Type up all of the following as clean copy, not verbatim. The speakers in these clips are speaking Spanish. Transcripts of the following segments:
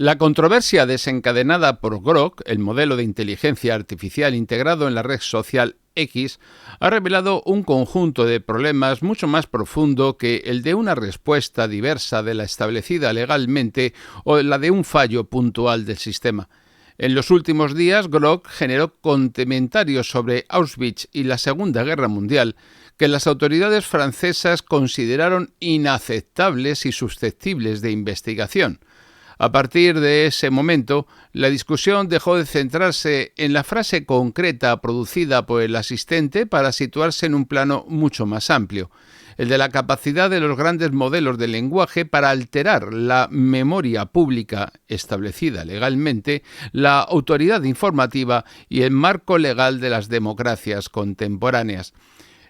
La controversia desencadenada por Grok, el modelo de inteligencia artificial integrado en la red social X, ha revelado un conjunto de problemas mucho más profundo que el de una respuesta diversa de la establecida legalmente o la de un fallo puntual del sistema. En los últimos días, Grok generó comentarios sobre Auschwitz y la Segunda Guerra Mundial que las autoridades francesas consideraron inaceptables y susceptibles de investigación. A partir de ese momento, la discusión dejó de centrarse en la frase concreta producida por el asistente para situarse en un plano mucho más amplio, el de la capacidad de los grandes modelos de lenguaje para alterar la memoria pública establecida legalmente, la autoridad informativa y el marco legal de las democracias contemporáneas.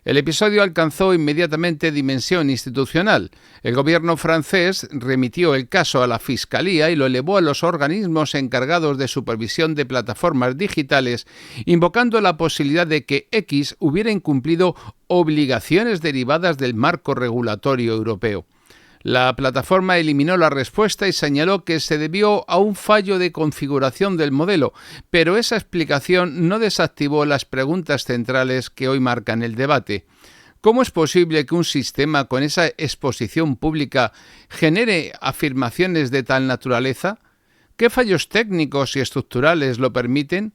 El episodio alcanzó inmediatamente dimensión institucional. El gobierno francés remitió el caso a la Fiscalía y lo elevó a los organismos encargados de supervisión de plataformas digitales, invocando la posibilidad de que X hubiera incumplido obligaciones derivadas del marco regulatorio europeo. La plataforma eliminó la respuesta y señaló que se debió a un fallo de configuración del modelo, pero esa explicación no desactivó las preguntas centrales que hoy marcan el debate. ¿Cómo es posible que un sistema con esa exposición pública genere afirmaciones de tal naturaleza? ¿Qué fallos técnicos y estructurales lo permiten?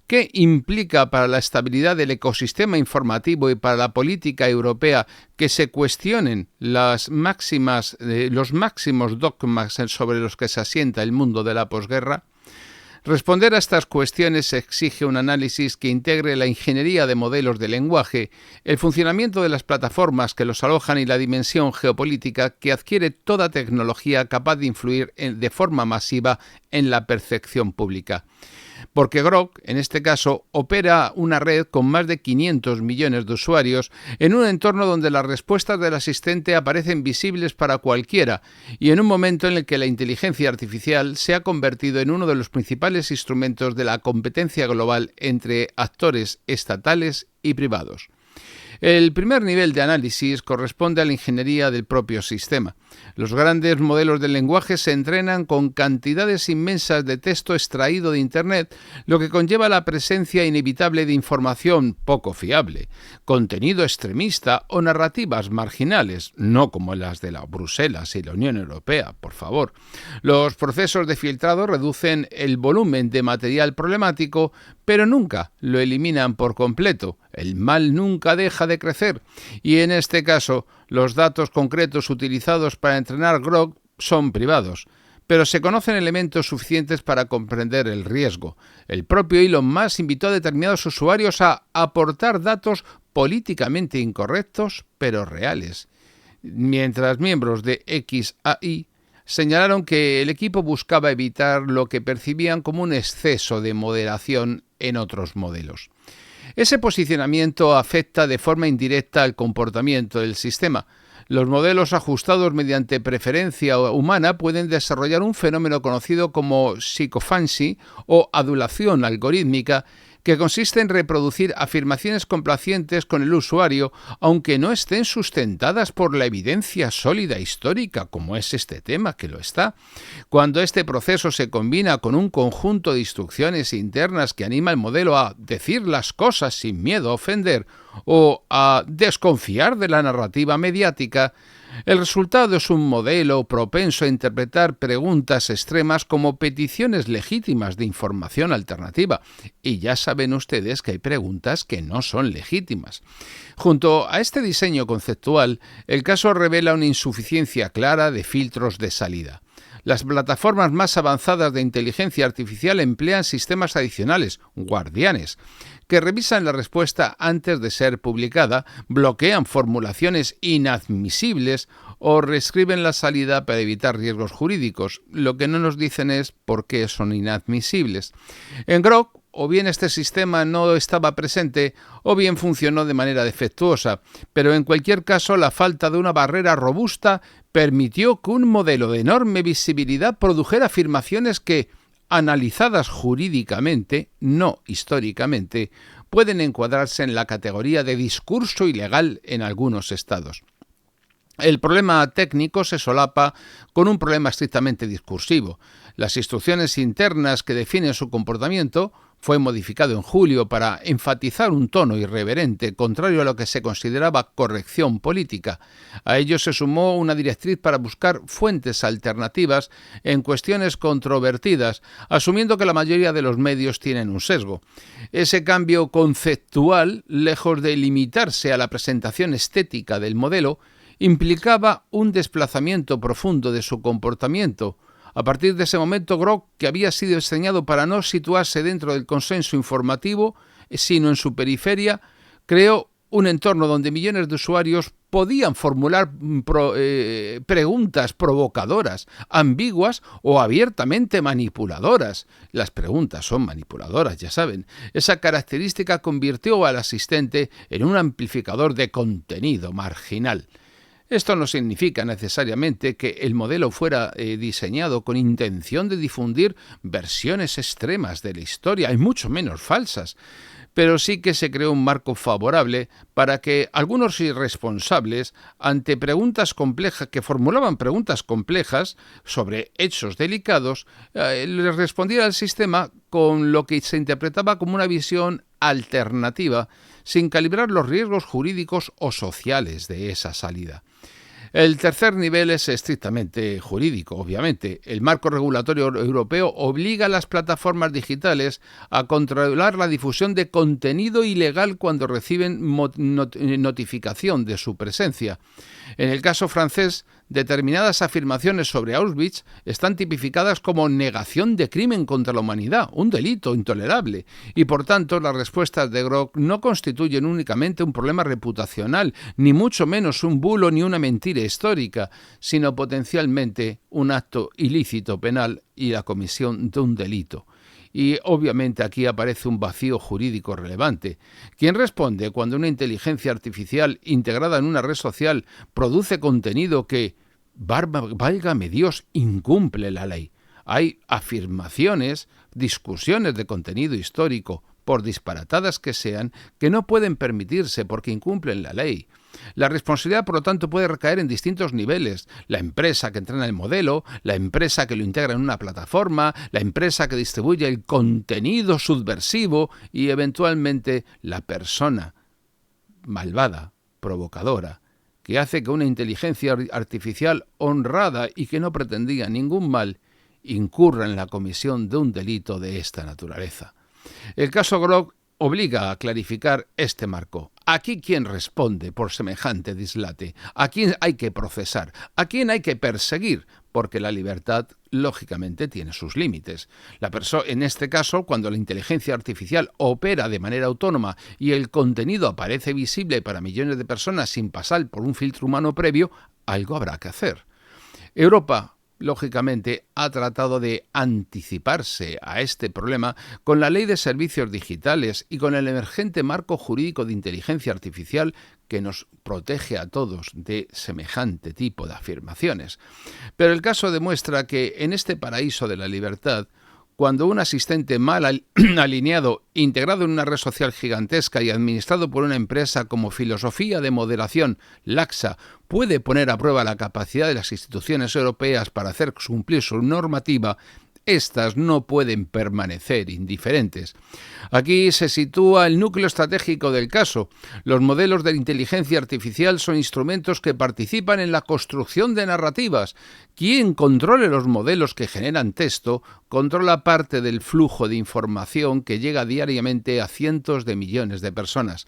¿Qué implica para la estabilidad del ecosistema informativo y para la política europea que se cuestionen los máximos dogmas sobre los que se asienta el mundo de la posguerra? Responder a estas cuestiones exige un análisis que integre la ingeniería de modelos de lenguaje, el funcionamiento de las plataformas que los alojan y la dimensión geopolítica que adquiere toda tecnología capaz de influir de forma masiva en la percepción pública. Porque Grok, en este caso, opera una red con más de 500 millones de usuarios en un entorno donde las respuestas del asistente aparecen visibles para cualquiera y en un momento en el que la inteligencia artificial se ha convertido en uno de los principales instrumentos de la competencia global entre actores estatales y privados. El primer nivel de análisis corresponde a la ingeniería del propio sistema. Los grandes modelos de lenguaje se entrenan con cantidades inmensas de texto extraído de Internet, lo que conlleva la presencia inevitable de información poco fiable, contenido extremista o narrativas marginales, no como las de la Bruselas y la Unión Europea, por favor. Los procesos de filtrado reducen el volumen de material problemático, pero nunca lo eliminan por completo. El mal nunca deja de crecer y en este caso los datos concretos utilizados para entrenar Grok son privados, pero se conocen elementos suficientes para comprender el riesgo. El propio Elon Musk invitó a determinados usuarios a aportar datos políticamente incorrectos pero reales, mientras miembros de XAI señalaron que el equipo buscaba evitar lo que percibían como un exceso de moderación en otros modelos. Ese posicionamiento afecta de forma indirecta al comportamiento del sistema. Los modelos ajustados mediante preferencia humana pueden desarrollar un fenómeno conocido como sycophancy o adulación algorítmica, que consiste en reproducir afirmaciones complacientes con el usuario, aunque no estén sustentadas por la evidencia sólida histórica, como es este tema, que lo está. Cuando este proceso se combina con un conjunto de instrucciones internas que anima al modelo a decir las cosas sin miedo a ofender o a desconfiar de la narrativa mediática, el resultado es un modelo propenso a interpretar preguntas extremas como peticiones legítimas de información alternativa. Y ya saben ustedes que hay preguntas que no son legítimas. Junto a este diseño conceptual, el caso revela una insuficiencia clara de filtros de salida. Las plataformas más avanzadas de inteligencia artificial emplean sistemas adicionales, guardianes, que revisan la respuesta antes de ser publicada, bloquean formulaciones inadmisibles o reescriben la salida para evitar riesgos jurídicos. Lo que no nos dicen es por qué son inadmisibles. En Grok, o bien este sistema no estaba presente o bien funcionó de manera defectuosa, pero en cualquier caso la falta de una barrera robusta permitió que un modelo de enorme visibilidad produjera afirmaciones que, analizadas jurídicamente, no históricamente, pueden encuadrarse en la categoría de discurso ilegal en algunos estados. El problema técnico se solapa con un problema estrictamente discursivo. Las instrucciones internas que definen su comportamiento fue modificado en julio para enfatizar un tono irreverente, contrario a lo que se consideraba corrección política. A ello se sumó una directriz para buscar fuentes alternativas en cuestiones controvertidas, asumiendo que la mayoría de los medios tienen un sesgo. Ese cambio conceptual, lejos de limitarse a la presentación estética del modelo, implicaba un desplazamiento profundo de su comportamiento. A partir de ese momento, Grok, que había sido diseñado para no situarse dentro del consenso informativo, sino en su periferia, creó un entorno donde millones de usuarios podían formular preguntas provocadoras, ambiguas o abiertamente manipuladoras. Las preguntas son manipuladoras, ya saben. Esa característica convirtió al asistente en un amplificador de contenido marginal. Esto no significa necesariamente que el modelo fuera diseñado con intención de difundir versiones extremas de la historia, y mucho menos falsas, pero sí que se creó un marco favorable para que algunos irresponsables, ante preguntas complejas, que formulaban preguntas complejas sobre hechos delicados, les respondiera al sistema con lo que se interpretaba como una visión alternativa, sin calibrar los riesgos jurídicos o sociales de esa salida. El tercer nivel es estrictamente jurídico, obviamente. El marco regulatorio europeo obliga a las plataformas digitales a controlar la difusión de contenido ilegal cuando reciben notificación de su presencia. En el caso francés, determinadas afirmaciones sobre Auschwitz están tipificadas como negación de crimen contra la humanidad, un delito intolerable, y por tanto las respuestas de Grok no constituyen únicamente un problema reputacional, ni mucho menos un bulo ni una mentira histórica, sino potencialmente un acto ilícito penal y la comisión de un delito. Y obviamente aquí aparece un vacío jurídico relevante. ¿Quién responde cuando una inteligencia artificial integrada en una red social produce contenido que, válgame Dios, incumple la ley? Hay afirmaciones, discusiones de contenido histórico, por disparatadas que sean, que no pueden permitirse porque incumplen la ley. La responsabilidad, por lo tanto, puede recaer en distintos niveles. La empresa que entrena el modelo, la empresa que lo integra en una plataforma, la empresa que distribuye el contenido subversivo y, eventualmente, la persona malvada, provocadora, que hace que una inteligencia artificial honrada y que no pretendía ningún mal incurra en la comisión de un delito de esta naturaleza. El caso Grok obliga a clarificar este marco. ¿Aquí quién responde por semejante dislate? ¿A quién hay que procesar? ¿A quién hay que perseguir? Porque la libertad, lógicamente, tiene sus límites. En este caso, cuando la inteligencia artificial opera de manera autónoma y el contenido aparece visible para millones de personas sin pasar por un filtro humano previo, algo habrá que hacer. Europa, lógicamente, ha tratado de anticiparse a este problema con la Ley de Servicios Digitales y con el emergente marco jurídico de inteligencia artificial que nos protege a todos de semejante tipo de afirmaciones. Pero el caso demuestra que en este paraíso de la libertad, cuando un asistente mal alineado, integrado en una red social gigantesca y administrado por una empresa como filosofía de moderación laxa, puede poner a prueba la capacidad de las instituciones europeas para hacer cumplir su normativa, estas no pueden permanecer indiferentes. Aquí se sitúa el núcleo estratégico del caso. Los modelos de inteligencia artificial son instrumentos que participan en la construcción de narrativas. Quien controle los modelos que generan texto controla parte del flujo de información que llega diariamente a cientos de millones de personas.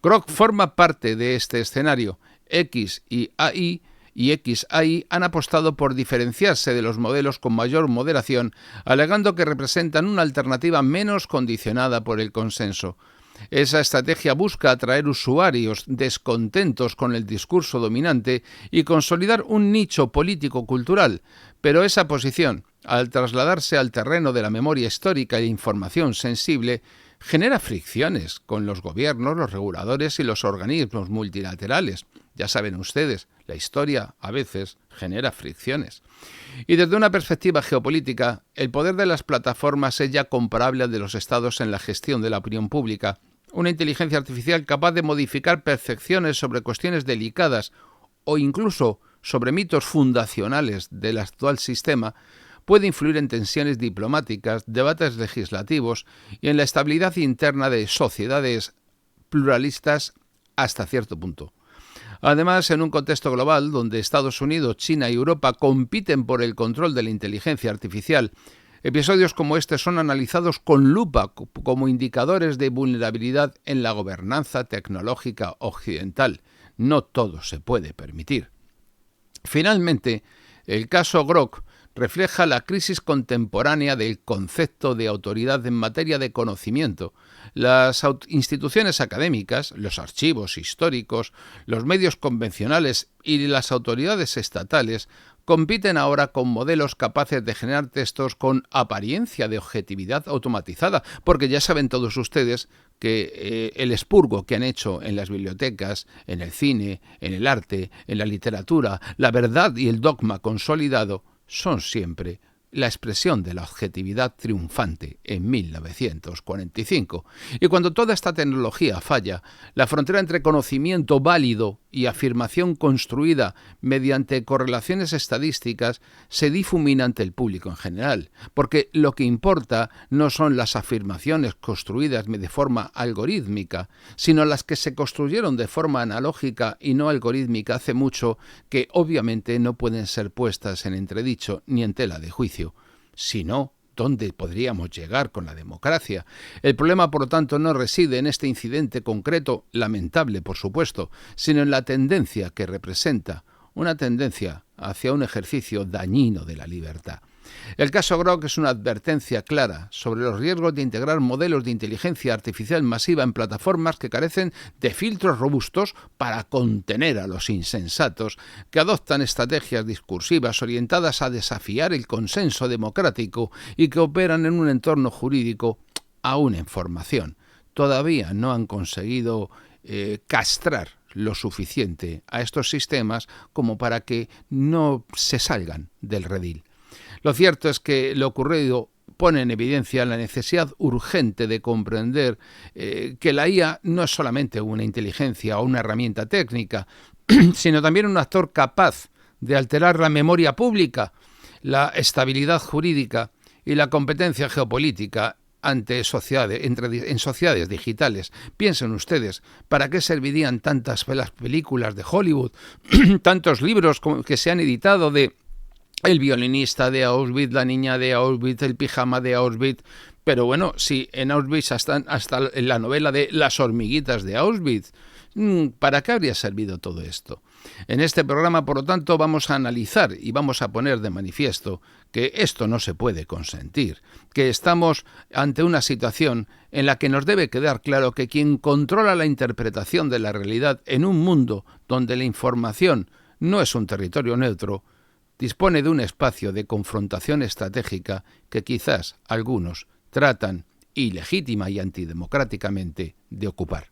Grok forma parte de este escenario. X y XAI han apostado por diferenciarse de los modelos con mayor moderación, alegando que representan una alternativa menos condicionada por el consenso. Esa estrategia busca atraer usuarios descontentos con el discurso dominante y consolidar un nicho político-cultural, pero esa posición, al trasladarse al terreno de la memoria histórica e información sensible, genera fricciones con los gobiernos, los reguladores y los organismos multilaterales. Ya saben ustedes, la historia a veces genera fricciones. Y desde una perspectiva geopolítica, el poder de las plataformas es ya comparable al de los estados en la gestión de la opinión pública. Una inteligencia artificial capaz de modificar percepciones sobre cuestiones delicadas o incluso sobre mitos fundacionales del actual sistema puede influir en tensiones diplomáticas, debates legislativos y en la estabilidad interna de sociedades pluralistas hasta cierto punto. Además, en un contexto global donde Estados Unidos, China y Europa compiten por el control de la inteligencia artificial, episodios como este son analizados con lupa como indicadores de vulnerabilidad en la gobernanza tecnológica occidental. No todo se puede permitir. Finalmente, el caso Grok refleja la crisis contemporánea del concepto de autoridad en materia de conocimiento. Las instituciones académicas, los archivos históricos, los medios convencionales y las autoridades estatales compiten ahora con modelos capaces de generar textos con apariencia de objetividad automatizada, porque ya saben todos ustedes que el expurgo que han hecho en las bibliotecas, en el cine, en el arte, en la literatura, la verdad y el dogma consolidado son siempre la expresión de la objetividad triunfante en 1945. Y cuando toda esta tecnología falla, la frontera entre conocimiento válido y afirmación construida mediante correlaciones estadísticas se difumina ante el público en general, porque lo que importa no son las afirmaciones construidas de forma algorítmica, sino las que se construyeron de forma analógica y no algorítmica hace mucho, que obviamente no pueden ser puestas en entredicho ni en tela de juicio. Si no, ¿dónde podríamos llegar con la democracia? El problema, por lo tanto, no reside en este incidente concreto, lamentable por supuesto, sino en la tendencia que representa, una tendencia hacia un ejercicio dañino de la libertad. El caso Grok es una advertencia clara sobre los riesgos de integrar modelos de inteligencia artificial masiva en plataformas que carecen de filtros robustos para contener a los insensatos que adoptan estrategias discursivas orientadas a desafiar el consenso democrático y que operan en un entorno jurídico aún en formación. Todavía no han conseguido castrar lo suficiente a estos sistemas como para que no se salgan del redil. Lo cierto es que lo ocurrido pone en evidencia la necesidad urgente de comprender que la IA no es solamente una inteligencia o una herramienta técnica, sino también un actor capaz de alterar la memoria pública, la estabilidad jurídica y la competencia geopolítica ante en sociedades digitales. Piensen ustedes, ¿para qué servirían tantas las películas de Hollywood, tantos libros que se han editado de el violinista de Auschwitz, la niña de Auschwitz, el pijama de Auschwitz? Pero bueno, si en Auschwitz hasta en la novela de Las hormiguitas de Auschwitz, ¿para qué habría servido todo esto? En este programa, por lo tanto, vamos a analizar y vamos a poner de manifiesto que esto no se puede consentir, que estamos ante una situación en la que nos debe quedar claro que quien controla la interpretación de la realidad en un mundo donde la información no es un territorio neutro, dispone de un espacio de confrontación estratégica que quizás algunos tratan ilegítima y antidemocráticamente de ocupar.